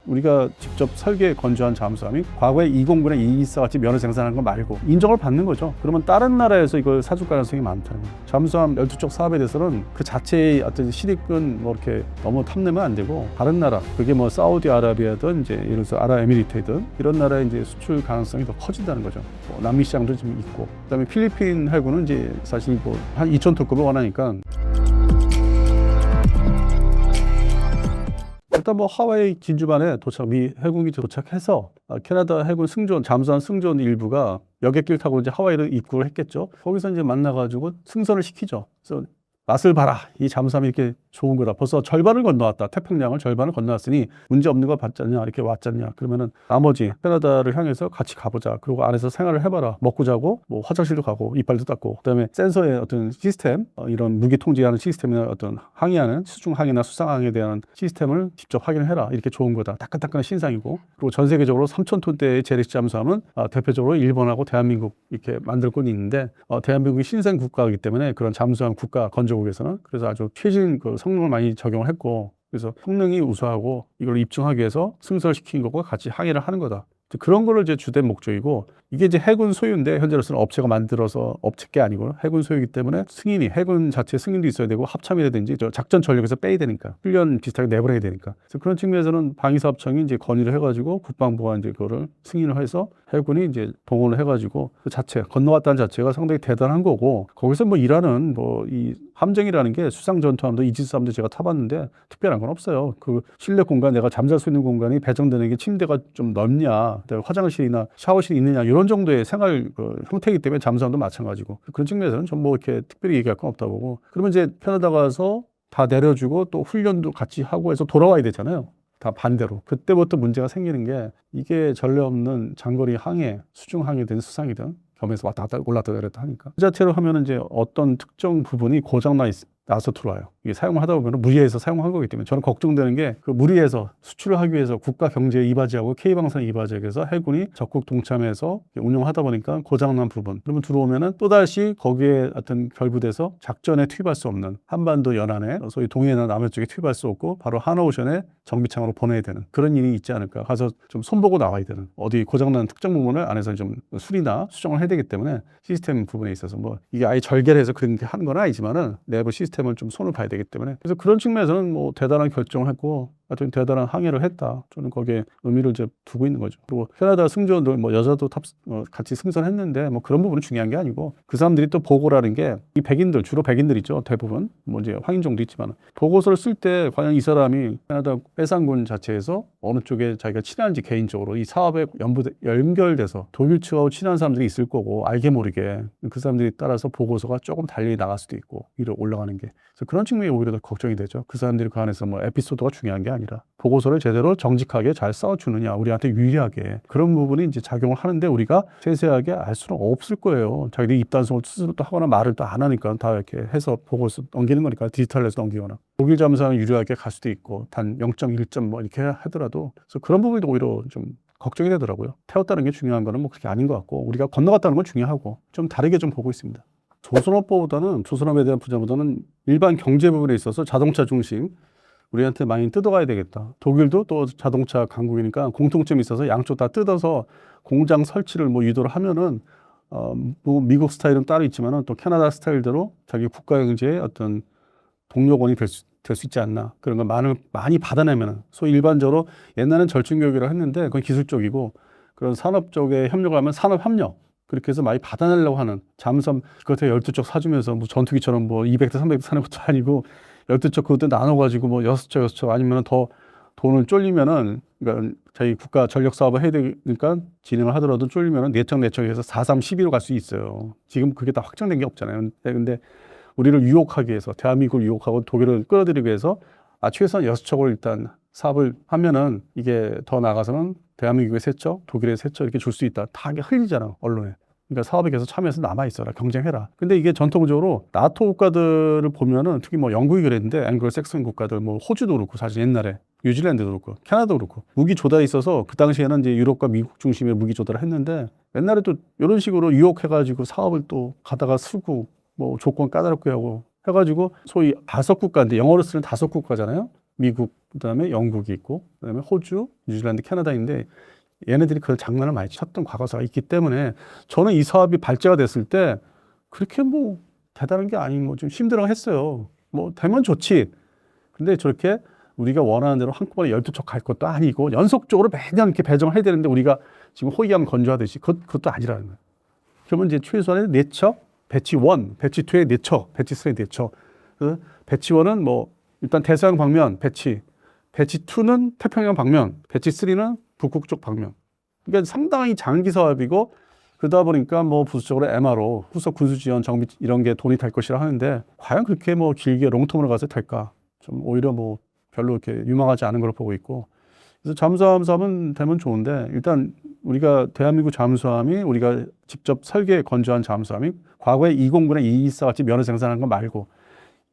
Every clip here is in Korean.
우리가 직접 설계 건조한 잠수함이 과거에 209나 224 같이 면허 생산하는 거 말고 인정을 받는 거죠. 그러면 다른 나라에서 이걸 사줄 가능성이 많다는 거예요. 잠수함 12쪽 사업에 대해서는 그 자체의 어떤 실익은 뭐 이렇게 너무 탐내면 안 되고 다른 나라, 그게 뭐 사우디아라비아든 이제 예를 들어서 아랍에미리트든 이런 나라에 이제 수출 가능성이 더 커진다는 거죠. 뭐 남미 시장도 지금 있고, 그다음에 필리핀 해군은 이제 사실 뭐 한 2,000톤급을 원하니까. 일단 뭐 하와이 진주반에 미 해군이 도착해서 캐나다 해군 승조원, 잠수함 승조원 일부가 여객길 타고 이제 하와이를 입국을 했겠죠. 거기서 이제 만나가지고 승선을 시키죠. 그래서 맛을 봐라. 이 잠수함이 이렇게 좋은 거다. 벌써 절반을 건너왔다. 태평양을 절반을 건너왔으니 문제 없는 거 봤잖냐. 이렇게 왔잖냐. 그러면은 나머지 캐나다를 향해서 같이 가보자. 그리고 안에서 생활을 해봐라. 먹고 자고 뭐 화장실도 가고 이빨도 닦고, 그다음에 센서의 어떤 시스템, 이런 무기 통제하는 시스템이나 어떤 항해하는 수중 항해나 수상 항해에 대한 시스템을 직접 확인을 해라. 이렇게 좋은 거다. 따끈따끈한 신상이고, 그리고 전 세계적으로 3,000톤대의 재래식 잠수함은 대표적으로 일본하고 대한민국 이렇게 만들고 있는데, 대한민국이 신생 국가이기 때문에 그런 잠수함 국가 건조국에서는 그래서 아주 최신 그 성능을 많이 적용을 했고, 그래서 성능이 우수하고 이걸 입증하기 위해서 승선시킨 것과 같이 항해를 하는 거다. 그런 거를 이제 주된 목적이고, 이게 이제 해군 소유인데 현재로서는 업체가 만들어서 업체게 아니고 해군 소유이기 때문에 승인이, 해군 자체 승인도 있어야 되고 합참이라든지 작전 전력에서 빼야 되니까, 훈련 비슷하게 내보내야 되니까. 그래서 그런 측면에서는 방위사업청이 이제 건의를 해가지고 국방부가 이제 그거를 승인을 해서 해군이 이제 동원을 해가지고 그 자체 건너왔다는 자체가 상당히 대단한 거고, 거기서 뭐 일하는 뭐 이 함정이라는 게 수상 전투함도 이지스함도 제가 타봤는데 특별한 건 없어요. 그 실내 공간, 내가 잠잘 수 있는 공간이 배정되는 게 침대가 좀 넓냐, 화장실이나 샤워실이 있느냐, 이런 정도의 생활 형태이기 때문에 잠수함도 마찬가지고, 그런 측면에서는 좀 뭐 이렇게 특별히 얘기할 건 없다 보고, 그러면 이제 캐나다 가서 다 내려주고 또 훈련도 같이 하고 해서 돌아와야 되잖아요. 다 반대로. 그때부터 문제가 생기는 게, 이게 전례 없는 장거리 항해, 수중 항해든 수상이든 겸해서 왔다 갔다 올랐다 내렸다 하니까, 그 자체로 하면은 이제 어떤 특정 부분이 고장 나서 들어와요. 이게 사용을 하다 보면 무리해서 사용한 거기 때문에, 저는 걱정되는 게 그 무리해서 수출을 하기 위해서 국가 경제에 이바지하고 K방산 이바지하기 위해서 해군이 적극 동참해서 운영하다 보니까 고장난 부분, 그러면 들어오면은 또다시 거기에 어떤 결부돼서 작전에 투입할 수 없는, 한반도 연안에 소위 동해나 남해 쪽에 투입할 수 없고 바로 한오션에 정비창으로 보내야 되는 그런 일이 있지 않을까. 가서 좀 손보고 나와야 되는, 어디 고장난 특정 부분을 안에서 좀 수리나 수정을 해야 되기 때문에 시스템 부분에 있어서 뭐 이게 아예 절개해서 그렇게 하는 건 아니지만은 내부 시스템을 좀 손을 봐야 되기 때문에, 그래서 그런 측면에서는 뭐 대단한 결정을 했고 하여튼 대단한 항해를 했다. 저는 거기에 의미를 이제 두고 있는 거죠. 그리고 캐나다 승조원들 뭐 여자도 같이 승선했는데 뭐 그런 부분은 중요한 게 아니고, 그 사람들이 또 보고라는 게, 이 백인들, 주로 백인들 있죠. 대부분 뭐 이제 황인종도 있지만, 보고서를 쓸 때 과연 이 사람이 캐나다 해상군 자체에서 어느 쪽에 자기가 친한지, 개인적으로 이 사업에 연결돼서 독일 측하고 친한 사람들이 있을 거고, 알게 모르게 그 사람들이 따라서 보고서가 조금 달리 나갈 수도 있고 위로 올라가는 게, 그래서 그런 측면이 오히려 더 걱정이 되죠. 그 사람들이 그 안에서 뭐 에피소드가 중요한 게 아니라 보고서를 제대로 정직하게 잘 써주느냐, 우리한테 유리하게, 그런 부분이 이제 작용을 하는데, 우리가 세세하게 알 수는 없을 거예요. 자기들이 입단속을 스스로 또 하거나 말을 또 안 하니까 다 이렇게 해서 보고서 넘기는 거니까, 디지털에서 넘기거나. 독일 잠수함은 유리하게 갈 수도 있고 단 0.1점 뭐 이렇게 하더라도, 그래서 그런 부분이 오히려 좀 걱정이 되더라고요. 태웠다는 게 중요한 거는 뭐 그렇게 아닌 것 같고, 우리가 건너갔다는 건 중요하고 좀 다르게 좀 보고 있습니다. 조선업보다는, 조선업에 대한 부자보다는 일반 경제 부분에 있어서 자동차 중심, 우리한테 많이 뜯어가야 되겠다. 독일도 또 자동차 강국이니까 공통점이 있어서 양쪽 다 뜯어서 공장 설치를 뭐 유도를 하면은 뭐 미국 스타일은 따로 있지만은 또 캐나다 스타일대로 자기 국가 경제의 어떤 동력원이 될 수 있지 않나. 그런 걸 많이 받아내면은, 소위 일반적으로 옛날엔 절충교육이라고 했는데 그건 기술 쪽이고, 그런 산업 쪽에 협력을 하면 산업협력, 그렇게 해서 많이 받아내려고 하는 잠수함 그것에 12쪽 사주면서 뭐 전투기처럼 뭐 200대 300대 사는 것도 아니고 12쪽 그것도 나눠가지고 뭐 6쪽 아니면 더 돈을 쫄리면은, 그러니까 자기 국가 전력 사업을 해야 되니까 진행을 하더라도 쫄리면은 4척 해서 4, 3, 12로 갈 수 있어요. 지금 그게 다 확정된 게 없잖아요. 근데 우리를 유혹하기 위해서, 대한민국을 유혹하고 독일을 끌어들이기 위해서 최소한 6척을 일단 사업을 하면은, 이게 더 나가서는 대한민국의 3척, 독일의 3척 이렇게 줄 수 있다. 다 이게 흘리잖아, 언론에. 그러니까 사업에 계속 참여해서 남아있어라, 경쟁해라. 근데 이게 전통적으로 나토 국가들을 보면은, 특히 뭐 영국이 그랬는데 앵글로색슨 국가들, 뭐 호주도 그렇고, 사실 옛날에 뉴질랜드도 그렇고 캐나다도 그렇고 무기 조달이 있어서, 그 당시에는 이제 유럽과 미국 중심의 무기 조달을 했는데, 옛날에 또 이런 식으로 유혹해가지고 사업을 또 가다가 쓰고 뭐 조건 까다롭게 하고 해가지고, 소위 5국가인데 영어로 쓰는 5국가잖아요. 미국, 그다음에 영국이 있고, 그다음에 호주, 뉴질랜드, 캐나다인데 얘네들이 그 장난을 많이 쳤던 과거사가 있기 때문에 저는 이 사업이 발제가 됐을 때 그렇게 뭐 대단한 게 아닌 뭐 좀 힘들어했어요. 뭐 되면 좋지. 근데 저렇게 우리가 원하는 대로 한꺼번에 12척 갈 것도 아니고 연속적으로 매년 이렇게 배정을 해야 되는데 우리가 지금 호기감 건조하듯이 그것도 아니라는 거예요. 그러면 이제 최소한의 4척, 배치 1, 배치 2에 4척, 배치 3에 4척. 그 배치 1은 뭐 일단 대서양 방면 배치 2는 태평양 방면, 배치 3는 북극 쪽 방면. 그러니까 상당히 장기 사업이고 그러다 보니까 뭐 부수적으로 MRO, 후속 군수 지원 정비 이런 게 돈이 될 것이라 하는데 과연 그렇게 뭐 길게 롱텀으로 가서 될까? 좀 오히려 뭐 별로 이렇게 유망하지 않은 걸로 보고 있고. 그래서 잠수함 사업은 되면 좋은데 일단 우리가 대한민국 잠수함이 우리가 직접 설계 건조한 잠수함이 과거에 209나 224 같이 면허 생산한 거 말고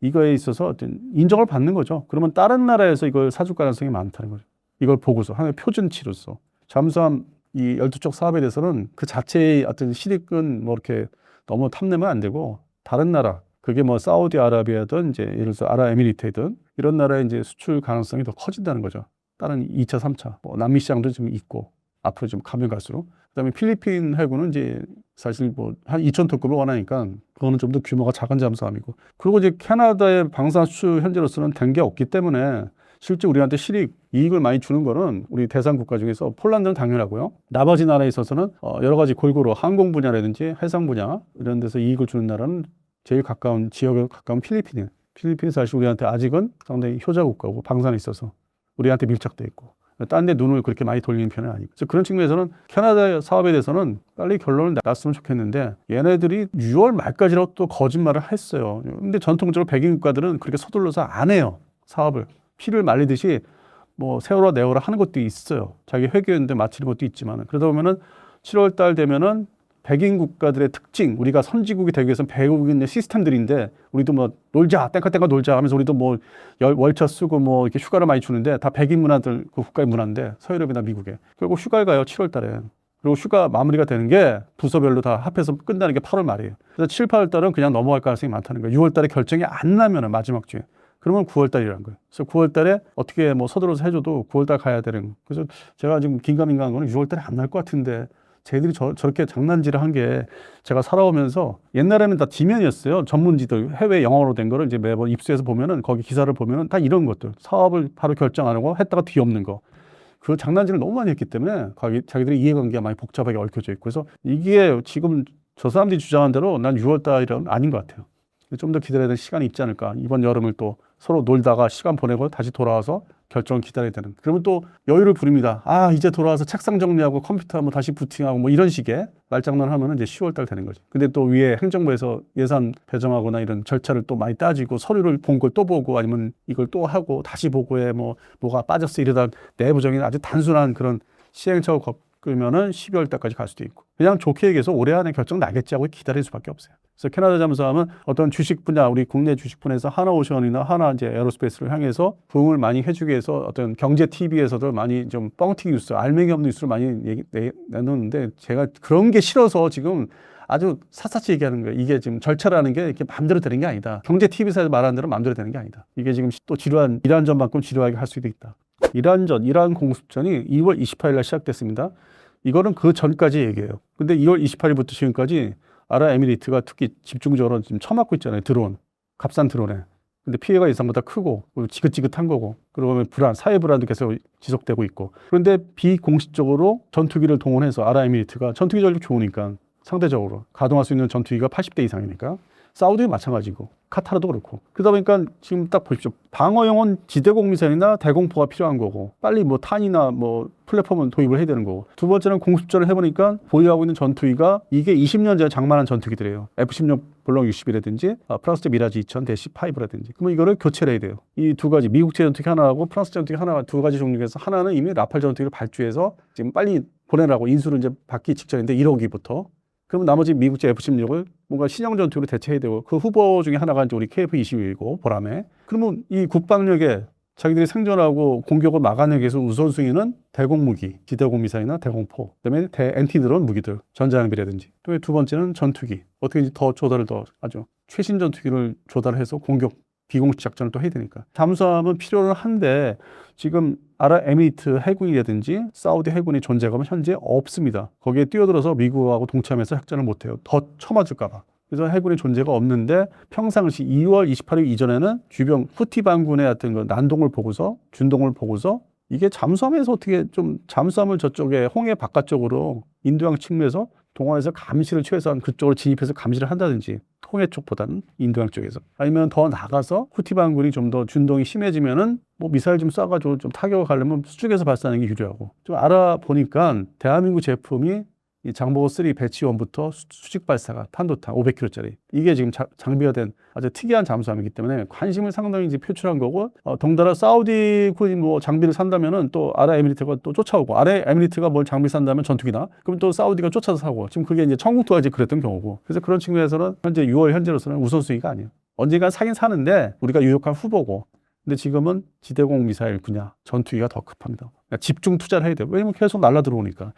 이거에 있어서 어떤 인정을 받는 거죠. 그러면 다른 나라에서 이걸 사줄 가능성이 많다는 거죠. 이걸 보고서 하나의 표준치로서 잠수함 이 12척 사업에 대해서는 그 자체의 어떤 실익은 뭐 이렇게 너무 탐내면 안 되고 다른 나라 그게 뭐 사우디아라비아든 이제 예를 들어서 아랍에미리트든 이런 나라에 이제 수출 가능성이 더 커진다는 거죠. 다른 2차, 3차 뭐 남미 시장도 좀 있고 앞으로 좀 가면 갈수록 그다음에 필리핀 해군은 이제 사실 뭐 한 2,000톤급을 원하니까 그거는 좀 더 규모가 작은 잠수함이고 그리고 이제 캐나다의 방산 수출 현재로서는 된 게 없기 때문에 실제 우리한테 실익, 이익을 많이 주는 거는 우리 대상 국가 중에서 폴란드는 당연하고요. 나머지 나라에 있어서는 여러 가지 골고루 항공 분야라든지 해상 분야 이런 데서 이익을 주는 나라는 제일 가까운 지역에 가까운 필리핀이에요. 필리핀이 사실 우리한테 아직은 상당히 효자 국가고 방산에 있어서 우리한테 밀착돼 있고 딴 데 눈을 그렇게 많이 돌리는 편은 아니고 그래서 그런 측면에서는 캐나다 사업에 대해서는 빨리 결론을 났으면 좋겠는데 얘네들이 6월 말까지라고 또 거짓말을 했어요. 근데 전통적으로 백인 국가들은 그렇게 서둘러서 안 해요. 사업을. 피를 말리듯이 뭐 세월호 내월호 하는 것도 있어요. 자기 회계연대 마치는 것도 있지만 그러다 보면은 7월 달 되면은 백인 국가들의 특징, 우리가 선진국이 되기 위해서는 배우고 있는 시스템들인데 우리도 뭐 놀자, 땡카땡카 놀자 하면서 우리도 뭐 월차 쓰고 뭐 이렇게 휴가를 많이 주는데 다 백인 문화들 그 국가의 문화인데 서유럽이나 미국에 결국 휴가를 가요 7월 달에. 그리고 휴가 마무리가 되는 게 부서별로 다 합해서 끝나는 게 8월 말이에요. 그래서 7, 8월 달은 그냥 넘어갈 가능성이 많다는 거예요. 6월 달에 결정이 안 나면은 마지막 주에. 그러면 9월 달이라는 거예요. 그래서 9월 달에 어떻게 뭐 서둘러서 해줘도 9월 달 가야 되는. 그래서 제가 지금 긴가민가한 거는 6월 달에 안 날 것 같은데 쟤들이 저렇게 장난질을 한 게 제가 살아오면서 옛날에는 다 지면이었어요. 전문지들 해외 영어로 된 거를 이제 매번 입수해서 보면은 거기 기사를 보면은 다 이런 것들 사업을 바로 결정 안 하고 했다가 뒤엎는 거. 그 장난질을 너무 많이 했기 때문에 자기들의 이해관계가 많이 복잡하게 얽혀져 있고 그래서 이게 지금 저 사람들이 주장한 대로 난 6월 달은 아닌 것 같아요. 좀 더 기다려야 될 시간이 있지 않을까. 이번 여름을 또 서로 놀다가 시간 보내고 다시 돌아와서 결정을 기다려야 되는. 그러면 또 여유를 부립니다. 아, 이제 돌아와서 책상 정리하고 컴퓨터 뭐 다시 부팅하고 뭐 이런 식의 말장난 하면은 이제 10월 달 되는 거죠. 근데 또 위에 행정부에서 예산 배정하거나 이런 절차를 또 많이 따지고 서류를 본 걸 또 보고 아니면 이걸 또 하고 다시 보고해 뭐가 빠졌어 이러다 내부적인 아주 단순한 그런 시행착오 겪으면은 12월 달까지 갈 수도 있고 그냥 좋게 얘기해서 올해 안에 결정 나겠지 하고 기다릴 수밖에 없어요. 그래서 캐나다 잠수함은 어떤 주식 분야, 우리 국내 주식 분야에서 하나오션이나 하나 이제 에어로스페이스를 향해서 부응을 많이 해주기 위해서 어떤 경제 TV에서도 많이 좀 뻥튀기 뉴스, 알맹이 없는 뉴스를 많이 내놓는데 제가 그런 게 싫어서 지금 아주 샅샅이 얘기하는 거예요. 이게 지금 절차라는 게 이렇게 마음대로 되는 게 아니다. 경제 TV에서 말하는 대로 마음대로 되는 게 아니다. 이게 지금 또 지루한 이란전만큼 지루하게 할 수도 있다. 이란 공습전이 2월 28일 날 시작됐습니다. 이거는 그 전까지 얘기해요. 근데 2월 28일부터 지금까지 아랍에미리트가 특히 집중적으로 지금 처맞고 있잖아요. 드론, 값싼 드론에. 근데 피해가 예상보다 크고 지긋지긋한 거고 그러면 사회 불안도 계속 지속되고 있고 그런데 비공식적으로 전투기를 동원해서 아랍에미리트가 전투기 전력 좋으니까 상대적으로 가동할 수 있는 전투기가 80대 이상이니까 사우디도 마찬가지고 카타르도 그렇고 그러다 보니까 지금 딱 보십시오. 방어용은 지대공 미사일이나 대공포가 필요한 거고 빨리 뭐 탄이나 뭐 플랫폼은 도입을 해야 되는 거고 두 번째는 공습전을 해보니까 보유하고 있는 전투기가 이게 20년 전에 장만한 전투기들이에요. F-16 블록 60이라든지 프랑스제 미라지 2000-5라든지 그러면 이거를 교체를 해야 돼요. 이 두 가지 미국제 전투기 하나하고 프랑스 전투기 하나 두 가지 종류에서 하나는 이미 라팔 전투기를 발주해서 지금 빨리 보내라고 인수를 이제 받기 직전인데 1호기부터 그러면 나머지 미국제 F-16을 뭔가 신형 전투기로 대체해야 되고 그 후보 중에 하나가 이제 우리 KF-21이고 보람에 그러면 이 국방력에 자기들이 생존하고 공격을 막아내기 위해서 우선순위는 대공무기, 지대공 미사일이나 대공포, 그다음에 엔티드론 무기들, 전자장비라든지 또 두 번째는 전투기. 어떻게 더 조달을 더 아주 최신 전투기를 조달해서 공격 비공식 작전을 또 해야 되니까. 잠수함은 필요는 한데 지금 아랍에미리트 해군이라든지 사우디 해군의 존재감은 현재 없습니다. 거기에 뛰어들어서 미국하고 동참해서 작전을 못해요. 더 쳐맞을까 봐. 그래서 해군의 존재가 없는데 평상시 2월 28일 이전에는 주변 후티 반군의 어떤 그 난동을 보고서 준동을 보고서 이게 잠수함에서 어떻게 좀 잠수함을 저쪽에 홍해 바깥쪽으로 인도양 측면에서 동원해서 감시를 최소한 그쪽으로 진입해서 감시를 한다든지 홍해 쪽보다는 인도양 쪽에서 아니면 더 나가서 후티 반군이 좀 더 준동이 심해지면은 뭐 미사일 좀 쏴가지고 좀 타격을 가려면 수중에서 발사하는 게 유리하고 좀 알아보니까 대한민국 제품이 이 장보고 3 배치 1부터 수직 발사가 탄도탄 500kg짜리 이게 지금 장비가 된 아주 특이한 잠수함이기 때문에 관심을 상당히 이제 표출한 거고 덩달아 사우디군이 뭐 장비를 산다면은 또 아랍에미리트가 또 쫓아오고 아랍에미리트가 뭘 장비 산다면 전투기나 그럼 또 사우디가 쫓아서 사고 지금 그게 이제 청국도가 이제 그랬던 경우고 그래서 그런 측면에서는 현재 6월 현재로서는 우선순위가 아니에요. 언젠가 사긴 사는데 우리가 유력한 후보고 근데 지금은 지대공 미사일 분야 전투기가 더 급합니다. 그러니까 집중 투자를 해야 돼요. 왜냐면 계속 날라 들어오니까.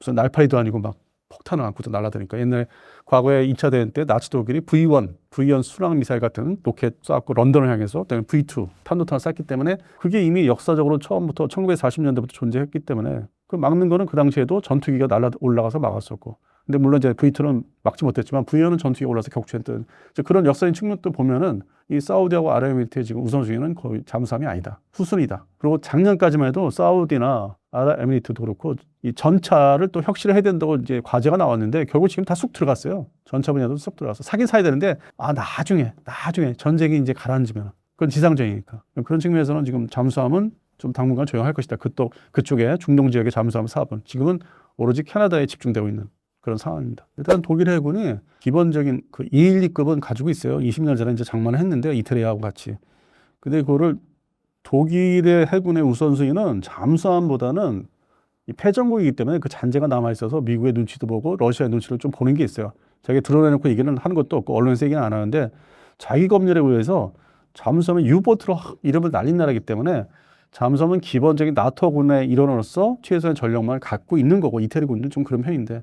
무슨 날파리도 아니고 막 폭탄을 안고도 날아다니까 옛날에 과거에 2차 대전 때 나치 독일이 V1 순항 미사일 같은 로켓 쐈고 런던을 향해서 그다음에 V2 탄도탄을 쐈기 때문에 그게 이미 역사적으로 처음부터 1940년대부터 존재했기 때문에 그 막는 거는 그 당시에도 전투기가 날아 올라가서 막았었고 근데 물론 이제 V2는 막지 못했지만 V1은 전투기가 올라서 격추했던 그런 역사적인 측면도 보면은 이 사우디하고 아랍에미리트의 지금 우선순위는 거의 잠수함이 아니다. 후순위다. 그리고 작년까지만 해도 사우디나 아랍에미리트도 그렇고 이 전차를 또 혁신을 해야 된다고 이제 과제가 나왔는데 결국 지금 다 쑥 들어갔어요. 전차 분야도 쑥 들어가서 사긴 사야 되는데 나중에 전쟁이 이제 가라앉으면 그건 지상전이니까 그런 측면에서는 지금 잠수함은 좀 당분간 조용할 것이다. 그쪽에 중동 지역의 잠수함 사업은 지금은 오로지 캐나다에 집중되고 있는 그런 상황입니다. 일단 독일 해군이 기본적인 그 212급은 가지고 있어요. 20년 전에 이제 장만을 했는데 이태리하고 같이. 근데 그거를 독일의 해군의 우선순위는 잠수함보다는 이 패전국이기 때문에 그 잔재가 남아 있어서 미국의 눈치도 보고 러시아의 눈치를 좀 보는 게 있어요. 자기 드러내놓고 얘기는 하는 것도 없고 언론에서 얘기는 안 하는데 자기 검열에 의해서 잠수함은 유보트로 이름을 날린 나라이기 때문에 잠수함은 기본적인 나토군의 일원으로서 최소한 전력만 갖고 있는 거고 이태리군도 좀 그런 편인데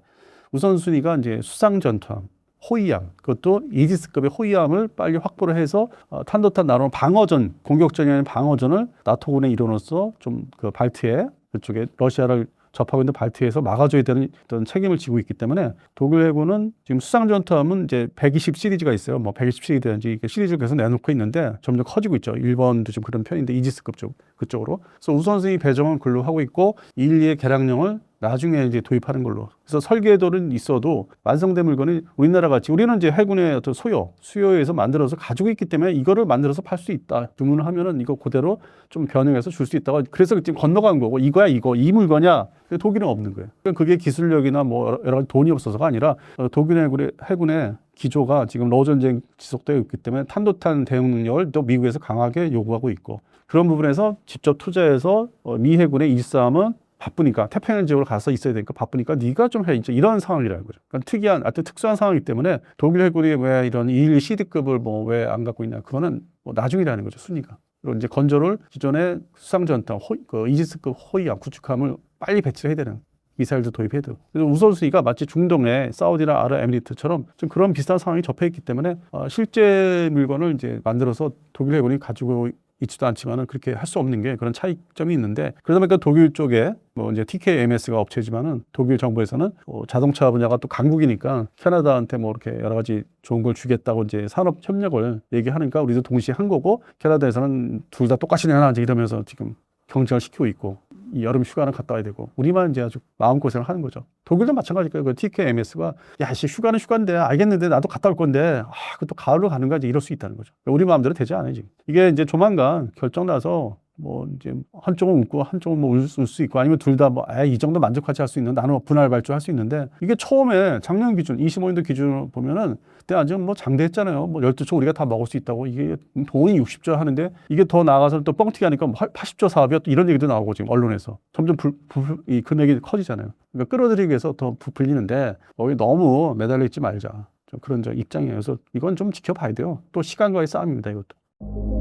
우선순위가 이제 수상전투함, 호위함, 그것도 이지스급의 호위함을 빨리 확보를 해서 탄도탄 나눠 방어전, 공격전이 아닌 방어전을 나토군의 일원으로서 좀 그 발트해 그쪽에 러시아를 접하고 있는 발트해에서 막아줘야 되는 어떤 책임을 지고 있기 때문에 독일 해군은 지금 수상전투함은 이제 120 시리즈가 있어요. 뭐 120 시리즈든지 시리즈를 계속 내놓고 있는데 점점 커지고 있죠. 일본도 좀 그런 편인데 이지스급 그쪽으로. 그래서 우선순위 배정은 글로 하고 있고 1, 2의 개량령을 나중에 이제 도입하는 걸로. 그래서 설계도는 있어도 완성된 물건이 우리나라 같이 우리는 이제 해군의 어떤 수요에서 만들어서 가지고 있기 때문에 이거를 만들어서 팔 수 있다. 주문을 하면은 이거 그대로 좀 변형해서 줄 수 있다고. 그래서 지금 건너간 거고 이거야 이 물건이야. 독일은 없는 거예요. 그게 기술력이나 뭐 여러 가지 돈이 없어서가 아니라 독일 해군의 기조가 지금 러우 전쟁 지속되어 있기 때문에 탄도탄 대응 능력을 또 미국에서 강하게 요구하고 있고 그런 부분에서 직접 투자해서 미 해군의 일삼은 바쁘니까 태평양 지역으로 가서 있어야 되니까 바쁘니까 네가 좀 해. 이제 이런 상황이라는 거죠. 그러니까 특이한, 하여튼 특수한 상황이기 때문에 독일 해군이 왜 이런 212 CD급을 뭐 왜 안 갖고 있냐. 그거는 뭐 나중이라는 거죠. 순위가. 그리고 이제 건조를 기존의 수상전투, 그 이지스급 호위함, 구축함을 빨리 배치를 해야 되는. 미사일도 도입해야 되고. 그래서 우선순위가 마치 중동의 사우디나 아랍에미리트처럼 좀 그런 비슷한 상황이 접해있기 때문에 실제 물건을 이제 만들어서 독일 해군이 가지고 있지도 않지만은 그렇게 할 수 없는 게 그런 차이점이 있는데 그러다 보니까 독일 쪽에 뭐 이제 TKMS가 업체지만은 독일 정부에서는 자동차 분야가 또 강국이니까 캐나다한테 뭐 이렇게 여러 가지 좋은 걸 주겠다고 이제 산업 협력을 얘기하니까 우리도 동시에 한 거고 캐나다에서는 둘 다 똑같이 내놔 이제 이러면서 지금 경쟁을 시키고 있고 이 여름 휴가는 갔다 와야 되고 우리만 이제 아주 마음고생을 하는 거죠. 독일도 마찬가지일 그 TKMS가 야, 씨 휴가는 휴가인데 알겠는데 나도 갔다 올 건데 그것도 가을로 가는 거지 이럴 수 있다는 거죠. 우리 마음대로 되지 않아요 지금. 이게 이제 조만간 결정 나서 뭐 이제 한쪽은 웃고 한쪽은 뭐 울 수 있고 아니면 둘 다 뭐 이 정도 만족하지 할 수 있는 나는 분할 발주할 수 있는데 이게 처음에 작년 기준 25년도 기준으로 보면은 그때 아주 뭐 장대했잖아요. 뭐 12조 우리가 다 먹을 수 있다고 이게 돈이 60조 하는데 이게 더 나아가서 또 뻥튀기 하니까 80조 사업이야 또 이런 얘기도 나오고 지금 언론에서 점점 이 금액이 커지잖아요. 그러니까 끌어들이기 위해서 더 부풀리는데 거기 너무 매달려 있지 말자. 좀 그런 입장이에요. 그래서 이건 좀 지켜봐야 돼요. 또 시간과의 싸움입니다 이것도.